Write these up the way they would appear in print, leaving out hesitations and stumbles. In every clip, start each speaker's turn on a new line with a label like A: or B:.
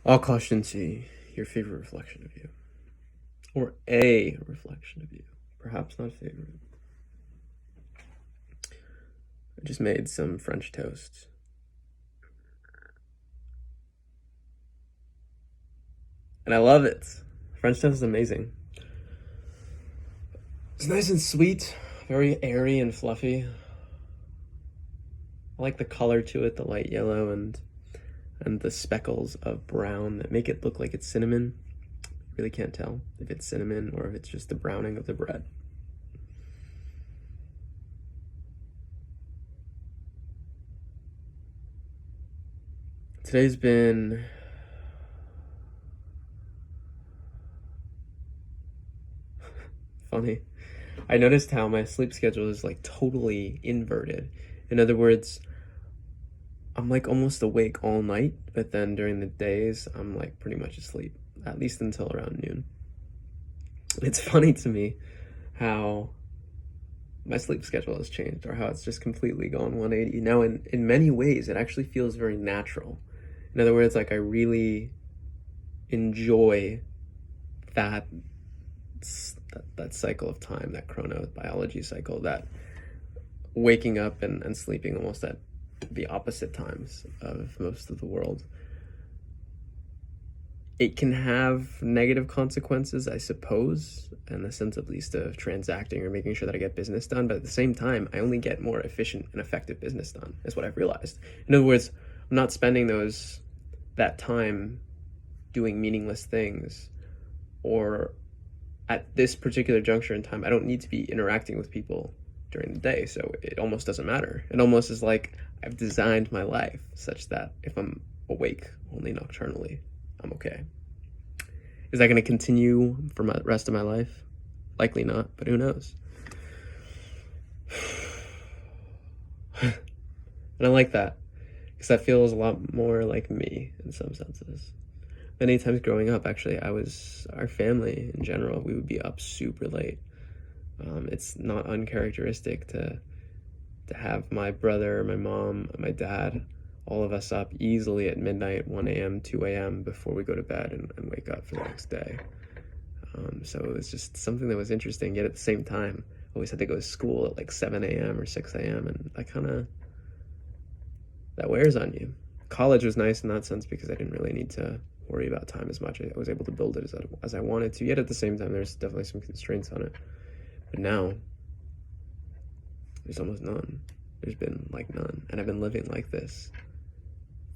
A: Akash Inti, your favorite reflection of you. Or a reflection of you. Perhaps not favorite. I just made some French toast. And I love it. French toast is amazing. It's nice and sweet, very airy and fluffy. I like the color to it, the light yellow and the speckles of brown that make it look like it's cinnamon. Really can't tell if it's cinnamon or if it's just the browning of the bread. Today's been funny. I noticed how my sleep schedule is like totally inverted. In other words, I'm like almost awake all night, but then during the days, I'm like pretty much asleep, at least until around noon. It's funny to me how my sleep schedule has changed, or how it's just completely gone 180. Now, in many ways, it actually feels very natural. In other words, like I really enjoy that cycle of time, that chronobiology cycle, that waking up and sleeping almost at the opposite times of most of the world. It can have negative consequences, I suppose, in the sense at least of transacting or making sure that I get business done. But at the same time, I only get more efficient and effective business done, is what I've realized. In other words, I'm not spending that time doing meaningless things, or at this particular juncture in time, I don't need to be interacting with people during the day, so it almost doesn't matter. It almost is like I've designed my life such that if I'm awake only nocturnally, I'm okay. Is that going to continue for the rest of my life? Likely not, but who knows? And I like that, because that feels a lot more like me in some senses. Many times growing up, actually, our family in general, we would be up super late. It's not uncharacteristic to have my brother, my mom, my dad, all of us up easily at midnight, 1 a.m., 2 a.m. before we go to bed and wake up for the next day. So it was just something that was interesting, yet at the same time, I always had to go to school at like 7 a.m. or 6 a.m. and that wears on you. College was nice in that sense because I didn't really need to worry about time as much. I was able to build it as I wanted to, yet at the same time, there's definitely some constraints on it. But now, there's almost none. There's been like none. And I've been living like this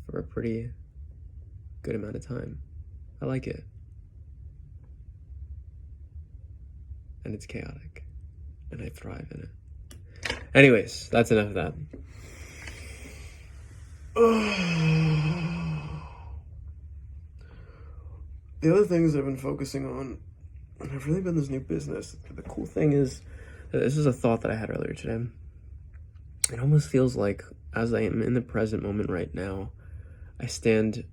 A: for a pretty good amount of time. I like it. And it's chaotic. And I thrive in it. Anyways, that's enough of that. The other things I've been focusing on have really been this new business. The cool thing is, this is a thought that I had earlier today. It almost feels like, as I am in the present moment right now, I stand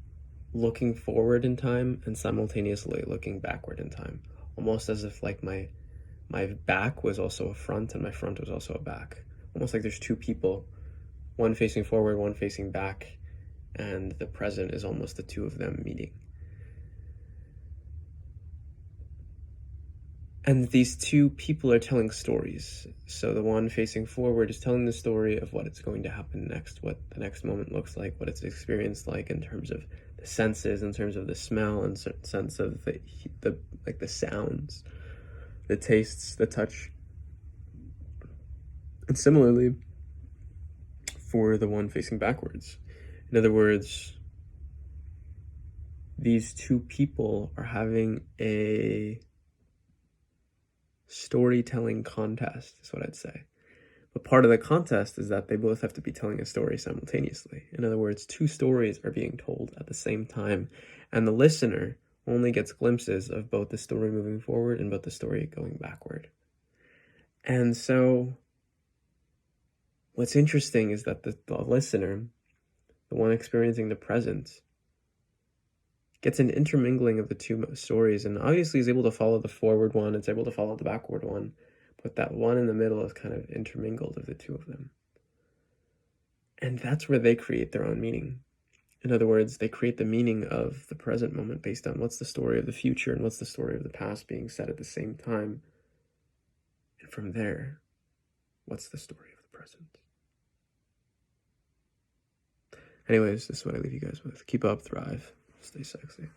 A: looking forward in time and simultaneously looking backward in time. Almost as if like my back was also a front and my front was also a back. Almost like there's two people, one facing forward, one facing back, and the present is almost the two of them meeting. And these two people are telling stories. So the one facing forward is telling the story of what it's going to happen next, what the next moment looks like, what it's experienced like in terms of the senses, in terms of the smell, and sense of the sounds, the tastes, the touch. And similarly, for the one facing backwards. In other words, these two people are having a storytelling contest, is what I'd say. But part of the contest is that they both have to be telling a story simultaneously. In other words, two stories are being told at the same time, and the listener only gets glimpses of both the story moving forward and both the story going backward. And so what's interesting is that the listener, the one experiencing the present, gets an intermingling of the two stories, and obviously is able to follow the forward one, it's able to follow the backward one, but that one in the middle is kind of intermingled of the two of them. And that's where they create their own meaning. In other words, they create the meaning of the present moment based on what's the story of the future and what's the story of the past being said at the same time. And from there, what's the story of the present? Anyways, this is what I leave you guys with. Keep up, thrive, stay sexy.